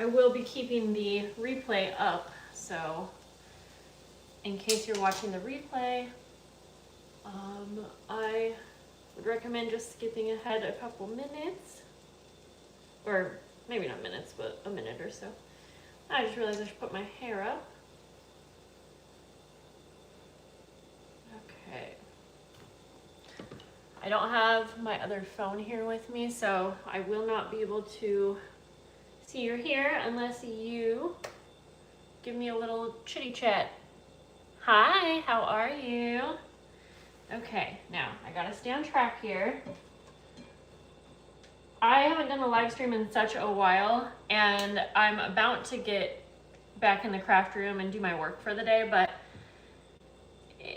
I will be keeping the replay up, so in case you're watching the replay, I would recommend just skipping ahead a couple minutes, or maybe not minutes, but a minute or so. I just realized I should put my hair up. Okay. I don't have my other phone here with me, so I will not be able to see your hair unless you give me a little chitty chat. Hi, how are you? Okay, now I gotta stay on track here. I haven't done a live stream in such a while, and I'm about to get back in the craft room and do my work for the day, but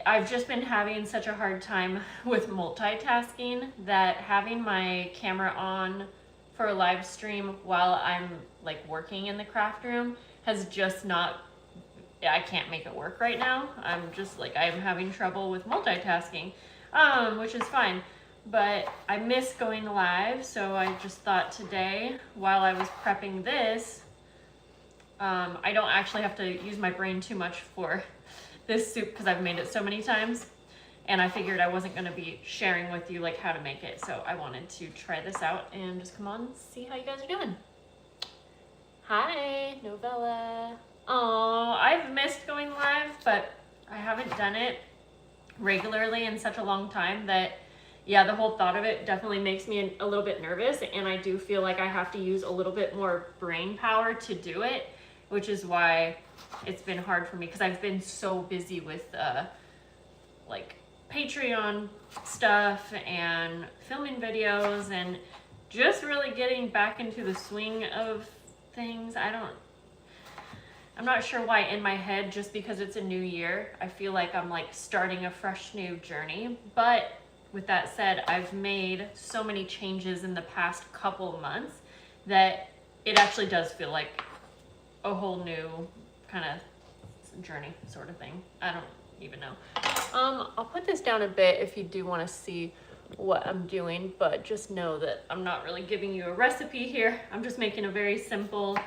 I've just been having such a hard time with multitasking that having my camera on for a live stream while I'm like working in the craft room has just not, I can't make it work right now. I'm having trouble with multitasking, which is fine. But I miss going live, so I just thought today, while I was prepping this, I don't actually have to use my brain too much for this soup because I've made it so many times, and I figured I wasn't going to be sharing with you like how to make it, so I wanted to try this out and just come on and see how you guys are doing. Hi, Novella. Oh, I've missed going live, but I haven't done it regularly in such a long time that, yeah, the whole thought of it definitely makes me a little bit nervous, and I do feel like I have to use a little bit more brain power to do it, which is why it's been hard for me, because I've been so busy with like Patreon stuff and filming videos and just really getting back into the swing of things. I'm not sure why in my head, just because it's a new year, I feel like I'm like starting a fresh new journey. But with that said, I've made so many changes in the past couple months that it actually does feel like a whole new kind of journey sort of thing. I don't even know. I'll put this down a bit if you do want to see what I'm doing, but just know that I'm not really giving you a recipe here. I'm just making a very simple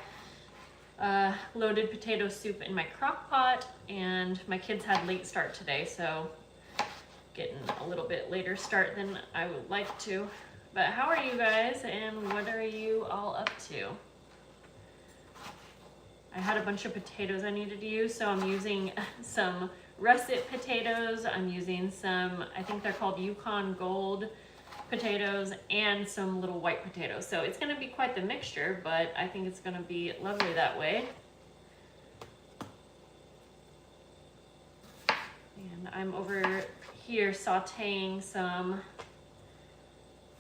loaded potato soup in my crock pot, and my kids had late start today, so getting a little bit later start than I would like to. But how are you guys, and what are you all up to? I had a bunch of potatoes I needed to use, so I'm using some russet potatoes. I'm using some, I think they're called Yukon Gold potatoes, and some little white potatoes. So it's going to be quite the mixture, but I think it's going to be lovely that way. And I'm over here sauteing some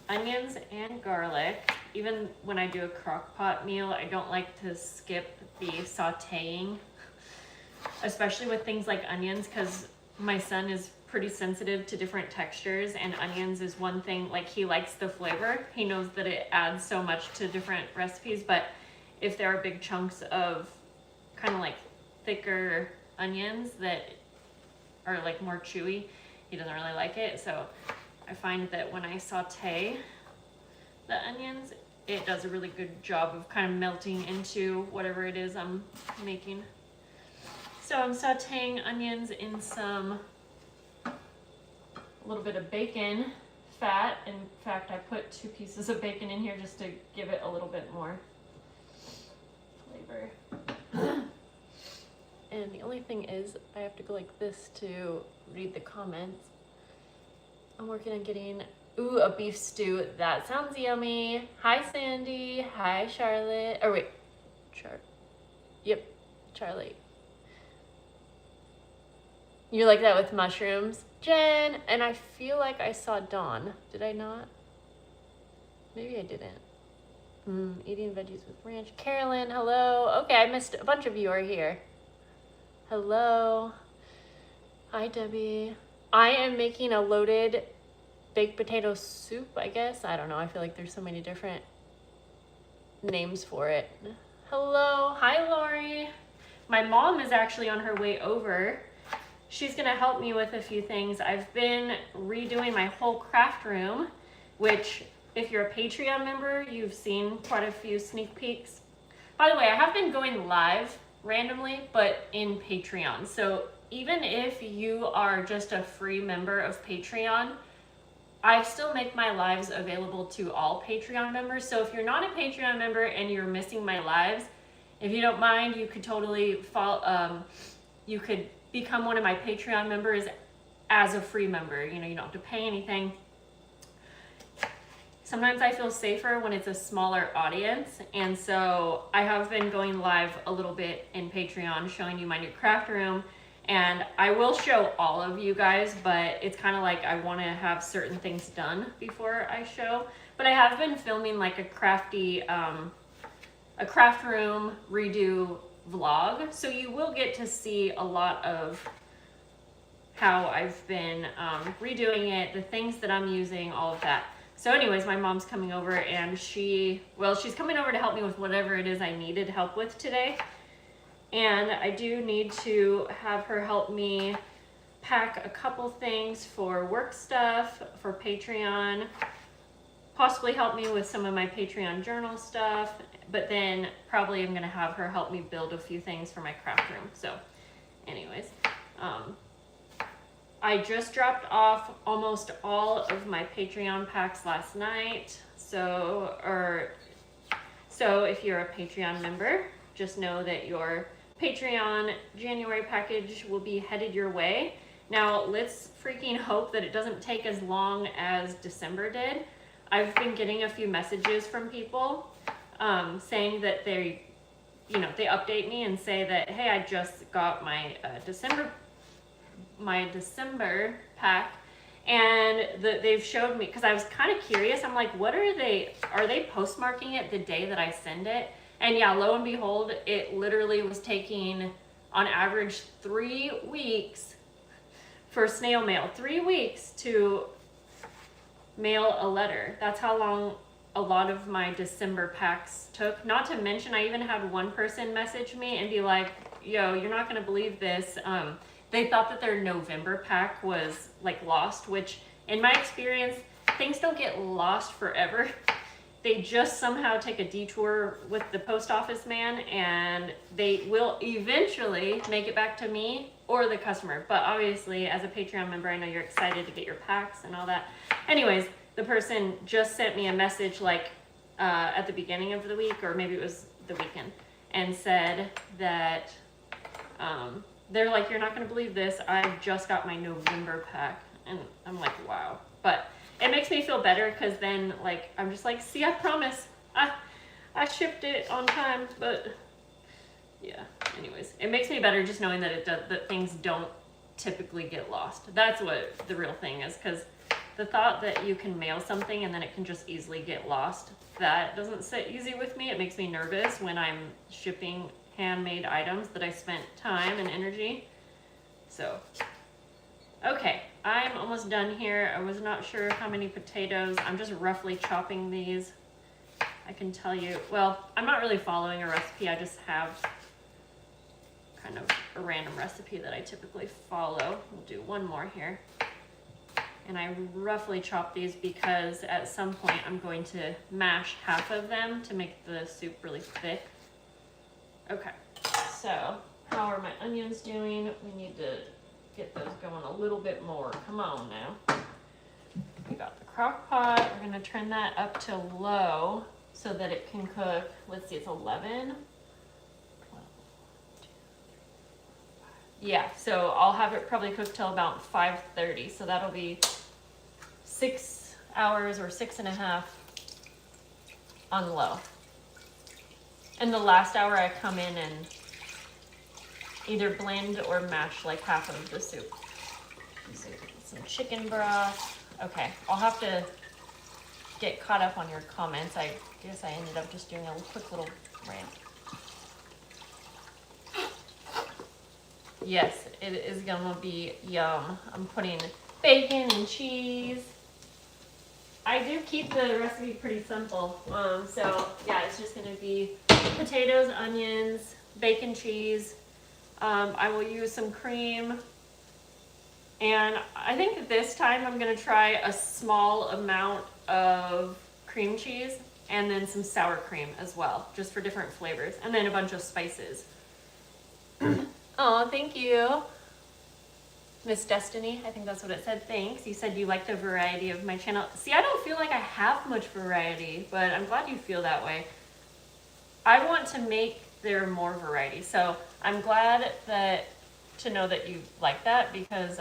onions and garlic. Even when I do a crock pot meal, I don't like to skip the sauteing, especially with things like onions, because my son is pretty sensitive to different textures, and onions is one thing, like he likes the flavor. He knows that it adds so much to different recipes, but if there are big chunks of kind of like thicker onions that are like more chewy, he doesn't really like it. So I find that when I saute the onions, it does a really good job of kind of melting into whatever it is I'm making. So I'm sauteing onions in a little bit of bacon fat. In fact, I put 2 pieces of bacon in here just to give it a little bit more flavor. And the only thing is, I have to go like this to read the comments. I'm working on getting, ooh, a beef stew. That sounds yummy. Hi, Sandy. Hi, Charlotte. Or wait, yep, Charlie. You like that with mushrooms? Jen, and I feel like I saw Dawn. Did I not? Maybe I didn't. Eating veggies with ranch. Carolyn, hello. Okay, I missed a bunch of you are here. Hello. Hi, Debbie. I am making a loaded baked potato soup, I guess. I don't know. I feel like there's so many different names for it. Hello. Hi, Lori. My mom is actually on her way over. She's gonna help me with a few things. I've been redoing my whole craft room, which if you're a Patreon member, you've seen quite a few sneak peeks. By the way, I have been going live randomly, but in Patreon. So even if you are just a free member of Patreon, I still make my lives available to all Patreon members. So if you're not a Patreon member and you're missing my lives, if you don't mind, you could totally follow, you could become one of my Patreon members as a free member. You know, you don't have to pay anything. Sometimes I feel safer when it's a smaller audience, and so I have been going live a little bit in Patreon showing you my new craft room, and I will show all of you guys, but it's kind of like I want to have certain things done before I show. But I have been filming like a craft room redo vlog, so you will get to see a lot of how I've been redoing it, the things that I'm using, all of that. So anyways, my mom's coming over, and she's coming over to help me with whatever it is I needed help with today. And I do need to have her help me pack a couple things for work stuff, for Patreon, possibly help me with some of my Patreon journal stuff, but then probably I'm gonna have her help me build a few things for my craft room. So anyways, I just dropped off almost all of my Patreon packs last night. So if you're a Patreon member, just know that your Patreon January package will be headed your way. Now, let's freaking hope that it doesn't take as long as December did. I've been getting a few messages from people saying that they update me and say that, hey, I just got my December pack, and they've showed me, because I was kind of curious. I'm like, what are they postmarking it the day that I send it? And yeah, lo and behold, it literally was taking on average 3 weeks for snail mail, 3 weeks to mail a letter. That's how long a lot of my December packs took. Not to mention, I even had one person message me and be like, yo, you're not gonna believe this. They thought that their November pack was like lost, which in my experience, things don't get lost forever. They just somehow take a detour with the post office man, and they will eventually make it back to me or the customer. But obviously, as a Patreon member, I know you're excited to get your packs and all that. Anyways, the person just sent me a message like at the beginning of the week, or maybe it was the weekend, and said that they're like, you're not going to believe this, I just got my November pack. And I'm like, wow. But it makes me feel better, because then like I'm just like, see, I promise I shipped it on time. But yeah, anyways, it makes me better just knowing that that things don't typically get lost. That's what the real thing is, because the thought that you can mail something and then it can just easily get lost, that doesn't sit easy with me. It makes me nervous when I'm shipping handmade items that I spent time and energy. So okay, I'm almost done here. I was not sure how many potatoes. I'm just roughly chopping these. I can tell you, well, I'm not really following a recipe. I just have kind of a random recipe that I typically follow. We'll do one more here. And I roughly chop these because at some point I'm going to mash half of them to make the soup really thick. Okay, so how are my onions doing? We need to get those going a little bit more. Come on now. We got the crock pot. We're going to turn that up to low so that it can cook. Let's see, it's 11. Yeah, so I'll have it probably cook till about 5:30. So that'll be 6 hours or 6.5 on low. And the last hour I come in and either blend or mash like half of the soup. Some chicken broth. Okay, I'll have to get caught up on your comments. I guess I ended up just doing a quick little rant. Yes, it is gonna be yum. I'm putting bacon and cheese. I do keep the recipe pretty simple. So yeah, it's just gonna be potatoes, onions, bacon, cheese. I will use some cream. And I think this time I'm gonna try a small amount of cream cheese. and then some sour cream as well, just for different flavors, and then a bunch of spices. Oh, thank you. Miss Destiny, I think that's what it said. Thanks. You said you liked the variety of my channel. See, I don't feel like I have much variety, but I'm glad you feel that way. I want to make there more variety. So I'm glad to know that you like that, because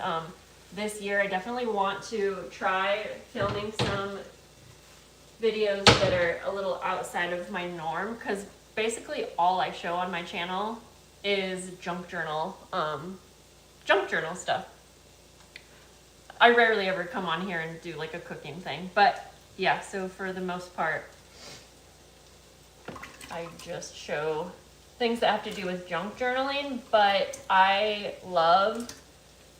this year I definitely want to try filming some videos that are a little outside of my norm, because basically all I show on my channel is junk journal stuff. I rarely ever come on here and do like a cooking thing, but yeah, so for the most part, I just show things that have to do with junk journaling, but I love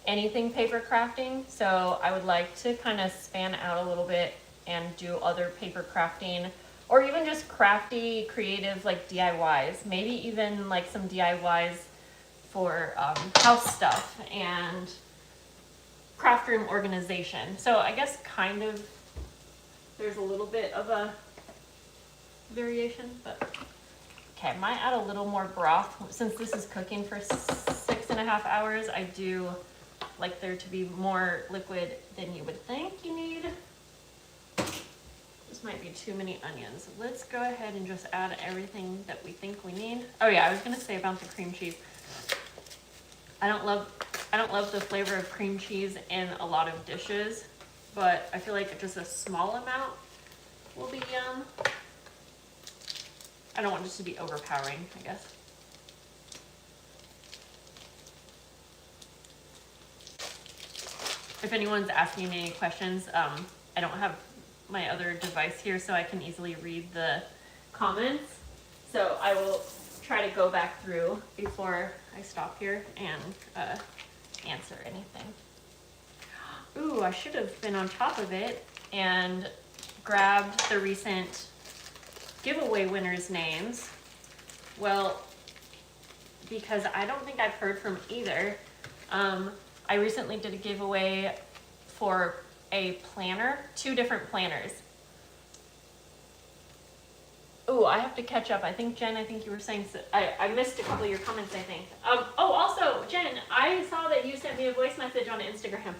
anything paper crafting, so I would like to kind of span out a little bit and do other paper crafting, or even just crafty, creative, like DIYs, maybe even like some DIYs for house stuff and craft room organization. So I guess kind of there's a little bit of a variation, but okay, I might add a little more broth. Since this is cooking for 6.5 hours, I do like there to be more liquid than you would think you need. This might be too many onions. Let's go ahead and just add everything that we think we need. Oh yeah, I was gonna say about the cream cheese. I don't love the flavor of cream cheese in a lot of dishes, but I feel like just a small amount will be yum. I don't want this to be overpowering, I guess. If anyone's asking me any questions, I don't have my other device here, so I can easily read the comments. So I will try to go back through before I stop here and answer anything. Ooh, I should have been on top of it and grabbed the recent giveaway winners' names. Well, because I don't think I've heard from either. I recently did a giveaway for a planner, 2 different planners. Ooh, I have to catch up. I think, Jen, you were saying, I missed a couple of your comments, I think. Oh, also, Jen, I saw that you sent me a voice message on Instagram.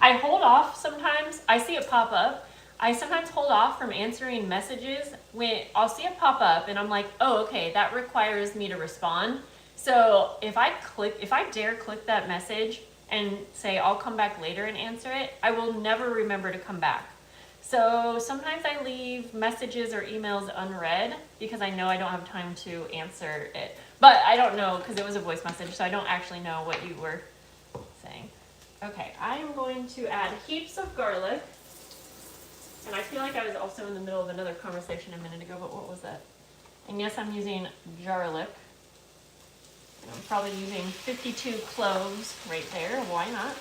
I hold off sometimes. I see it pop up. I sometimes hold off from answering messages when I'll see it pop up and I'm like, oh, okay, that requires me to respond. So if I dare click that message and say I'll come back later and answer it, I will never remember to come back. So sometimes I leave messages or emails unread because I know I don't have time to answer it. But I don't know, because it was a voice message, so I don't actually know what you were saying. Okay, I am going to add heaps of garlic. And I feel like I was also in the middle of another conversation a minute ago, but what was that? And yes, I'm using garlic. And I'm probably using 52 cloves right there. Why not?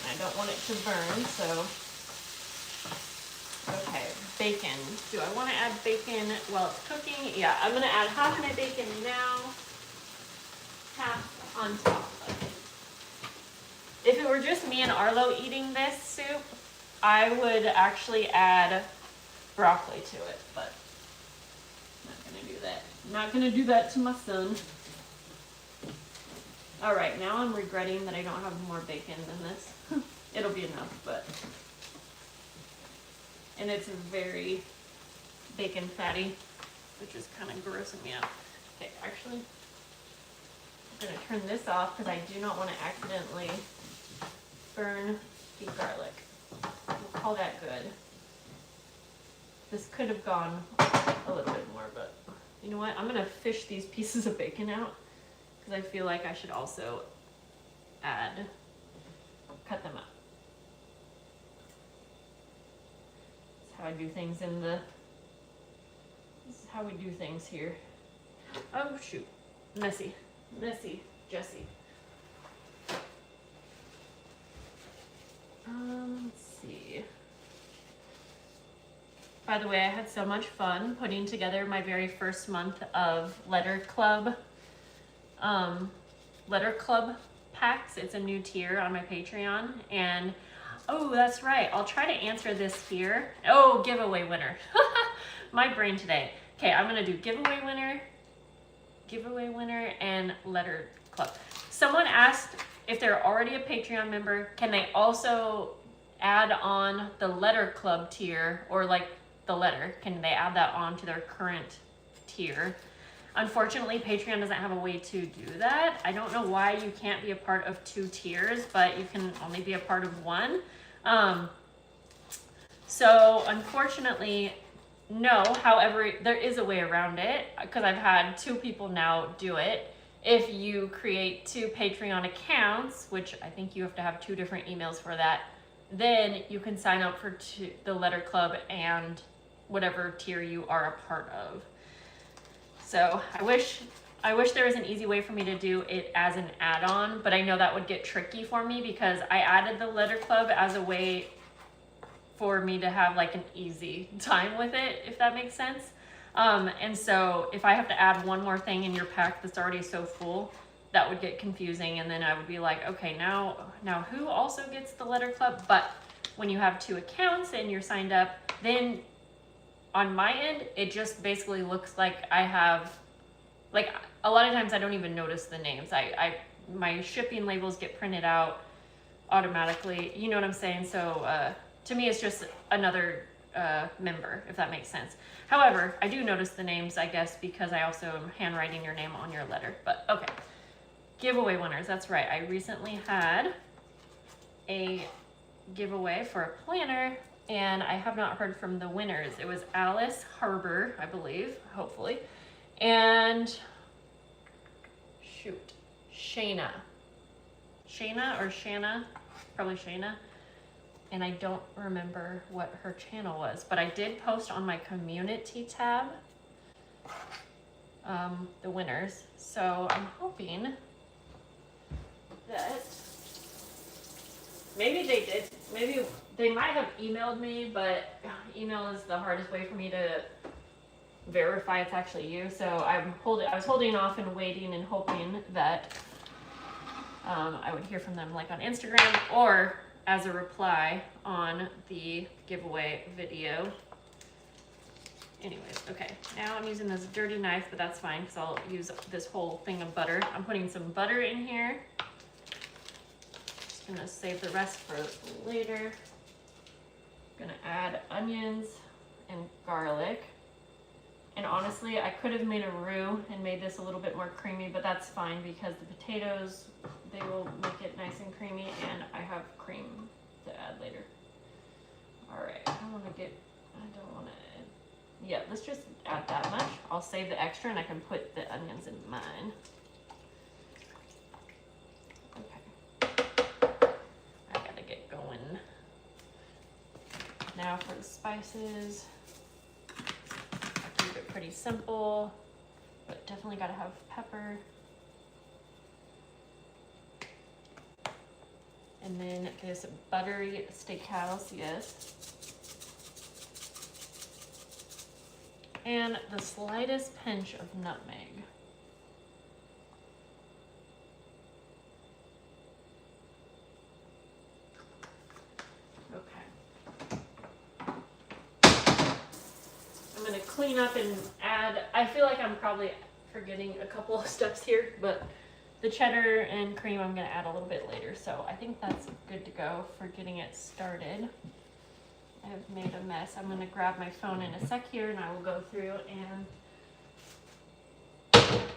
I don't want it to burn, so. Okay, bacon. Do I want to add bacon while it's cooking? Yeah, I'm going to add half my bacon now, half on top of it. If it were just me and Arlo eating this soup, I would actually add broccoli to it, but I'm not going to do that. I'm not going to do that to my son. All right, now I'm regretting that I don't have more bacon than this. It'll be enough, but. And it's very bacon fatty, which is kind of grossing me out. Okay, actually, I'm going to turn this off because I do not want to accidentally burn the garlic. We'll call that good. This could have gone a little bit more, but you know what? I'm going to fish these pieces of bacon out because I feel like I should also cut them up. That's how I do things this is how we do things here. Oh shoot, messy, Jessie. Let's see. By the way, I had so much fun putting together my very first month of letter club packs. It's a new tier on my Patreon, and Oh, that's right. I'll try to answer this here. Oh, giveaway winner. My brain today. Okay, I'm gonna do giveaway winner, and letter club. Someone asked if they're already a Patreon member, can they also add on the letter club tier, or like the letter? Can they add that on to their current tier? Unfortunately, Patreon doesn't have a way to do that. I don't know why you can't be a part of 2 tiers, but you can only be a part of 1. So unfortunately, no. However, there is a way around it, because I've had 2 people now do it. If you create 2 Patreon accounts, which I think you have to have 2 different emails for that, then you can sign up for the letter club and whatever tier you are a part of. So I wish there was an easy way for me to do it as an add-on, but I know that would get tricky for me because I added the letter club as a way for me to have like an easy time with it, if that makes sense. And so if I have to add one more thing in your pack that's already so full, that would get confusing, and then I would be like, okay, now who also gets the letter club? But when you have 2 accounts and you're signed up, then on my end, it just basically looks like I have, like, a lot of times I don't even notice the names. My shipping labels get printed out automatically, you know what I'm saying? So to me, it's just another member, if that makes sense. However, I do notice the names, I guess, because I also am handwriting your name on your letter. But okay, giveaway winners, that's right. I recently had a giveaway for a planner, and I have not heard from the winners. It was Alice Harbor, I believe, hopefully, and shoot, Shayna or Shanna, probably Shayna, and I don't remember what her channel was, but I did post on my community tab the winners, so I'm hoping that maybe they did. Maybe they might have emailed me, but email is the hardest way for me to verify it's actually you. So I was holding off and waiting and hoping that I would hear from them, like on Instagram or as a reply on the giveaway video. Anyways, okay, now I'm using this dirty knife, but that's fine because I'll use this whole thing of butter. I'm putting some butter in here. Just gonna save the rest for later. Gonna add onions and garlic. And honestly, I could have made a roux and made this a little bit more creamy, but that's fine because the potatoes, they will make it nice and creamy, and I have cream to add later. All right, I don't want to, yeah, let's just add that much. I'll save the extra and I can put the onions in mine. Okay, I gotta get going. Now for the spices. I keep it pretty simple, but definitely gotta have pepper. And then this buttery steakhouse, yes. And the slightest pinch of nutmeg. Okay. I'm gonna clean up and add, I feel like I'm probably forgetting a couple of steps here, but the cheddar and cream I'm gonna add a little bit later. So I think that's good to go for getting it started. I have made a mess. I'm gonna grab my phone in a sec here and I will go through and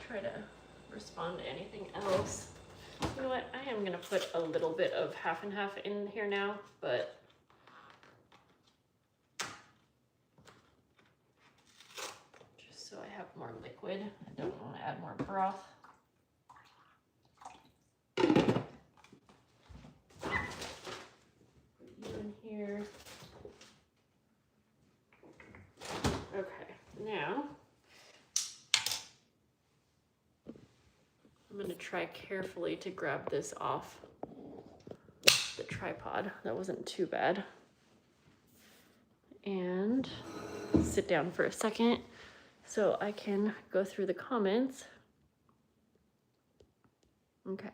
try to respond to anything else. You know what? I am gonna put a little bit of half and half in here now, but just so I have more liquid. I don't want to add more broth. Put you in here. Okay, now I'm going to try carefully to grab this off the tripod. That wasn't too bad. And sit down for a second so I can go through the comments. Okay.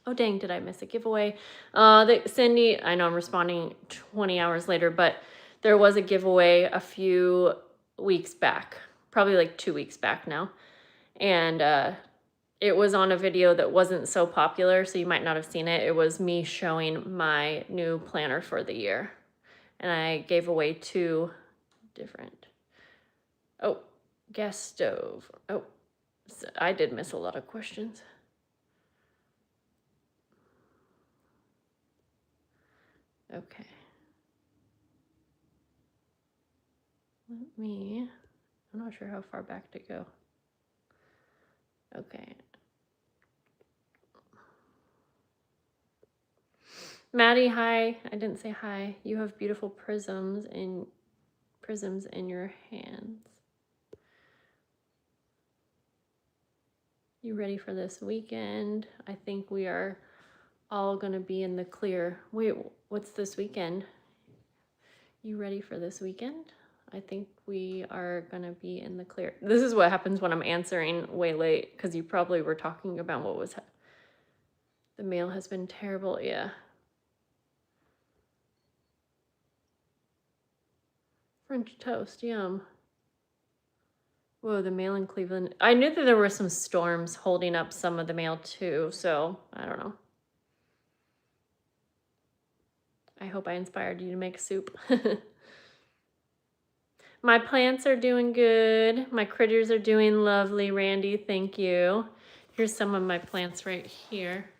Oh, dang, did I miss a giveaway? Cindy, I know I'm responding 20 hours later, but there was a giveaway a few weeks back, probably like 2 weeks back now. And it was on a video that wasn't so popular, so you might not have seen it. It was me showing my new planner for the year. And I gave away 2 different. Oh, gas stove. Oh, so I did miss a lot of questions. Okay. I'm not sure how far back to go. Okay. Maddie, hi. I didn't say hi. You have beautiful prisms in your hands. You ready for this weekend? I think we are all gonna be in the clear. Wait, what's this weekend? You ready for this weekend? I think we are gonna be in the clear. This is what happens when I'm answering way late, because you probably were talking about what was the mail has been terrible. Yeah. French toast, yum. Whoa, the mail in Cleveland. I knew that there were some storms holding up some of the mail too, so I don't know. I hope I inspired you to make soup. My plants are doing good. My critters are doing lovely, Randy. Thank you. Here's some of my plants right here.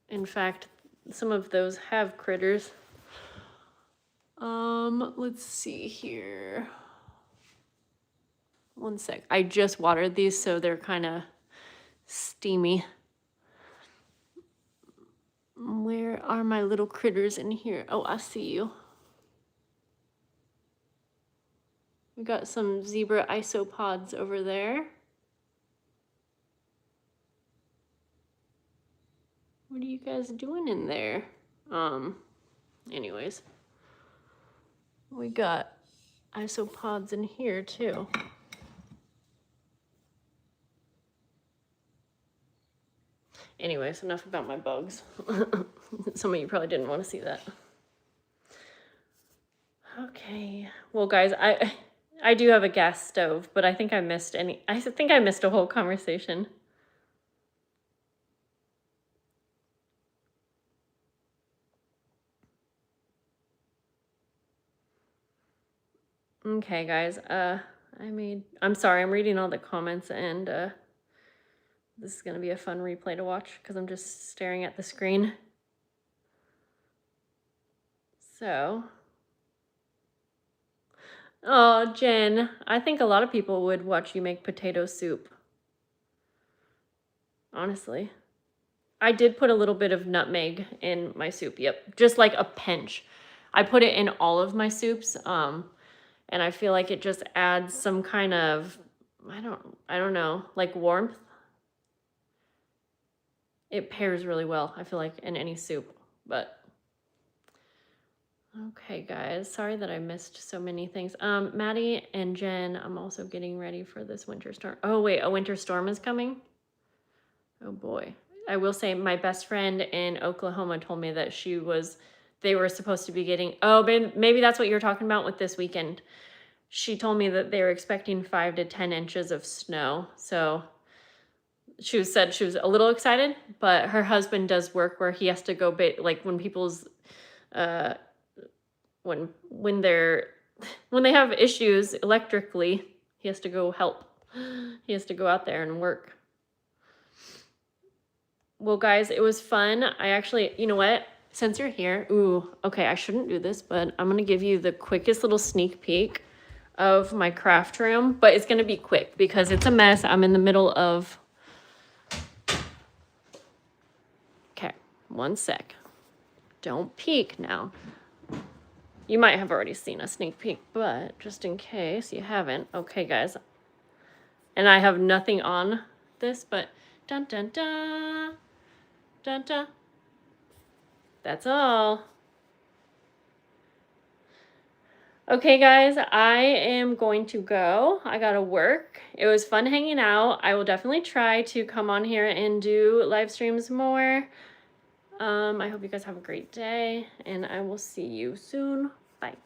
In fact, some of those have critters. Let's see here. One sec. I just watered these, so they're kind of steamy. Where are my little critters in here? Oh, I see you. We got some zebra isopods over there. What are you guys doing in there? Anyways. We got isopods in here too. Anyways, enough about my bugs. Some of you probably didn't want to see that. Okay. Well, guys, I do have a gas stove, but I think I missed a whole conversation. Okay, guys. I'm sorry, I'm reading all the comments, and this is gonna be a fun replay to watch because I'm just staring at the screen. So, oh, Jen, I think a lot of people would watch you make potato soup. Honestly. I did put a little bit of nutmeg in my soup. Yep, just like a pinch. I put it in all of my soups, and I feel like it just adds some kind of, I don't know, like warmth. It pairs really well, I feel like, in any soup. But okay, guys, sorry that I missed so many things. Maddie and Jen, I'm also getting ready for this winter storm. Oh wait, a winter storm is coming? Oh boy. I will say my best friend in Oklahoma told me that they were supposed to be getting, oh, maybe that's what you're talking about with this weekend. She told me that they were expecting 5 to 10 inches of snow. So she said she was a little excited, but her husband does work where he has to go, like when people's, when they have issues electrically, he has to go help. He has to go out there and work. Well, guys, it was fun. I actually, you know what? Since you're here, okay, I shouldn't do this, but I'm going to give you the quickest little sneak peek of my craft room, but it's going to be quick because it's a mess. I'm in the middle of, okay, one sec. Don't peek now. You might have already seen a sneak peek, but just in case you haven't, okay, guys. And I have nothing on this, but dun dun dun. Dun, dun. That's all. Okay, guys, I am going to go. I gotta work. It was fun hanging out. I will definitely try to come on here and do live streams more. I hope you guys have a great day, and I will see you soon. Bye.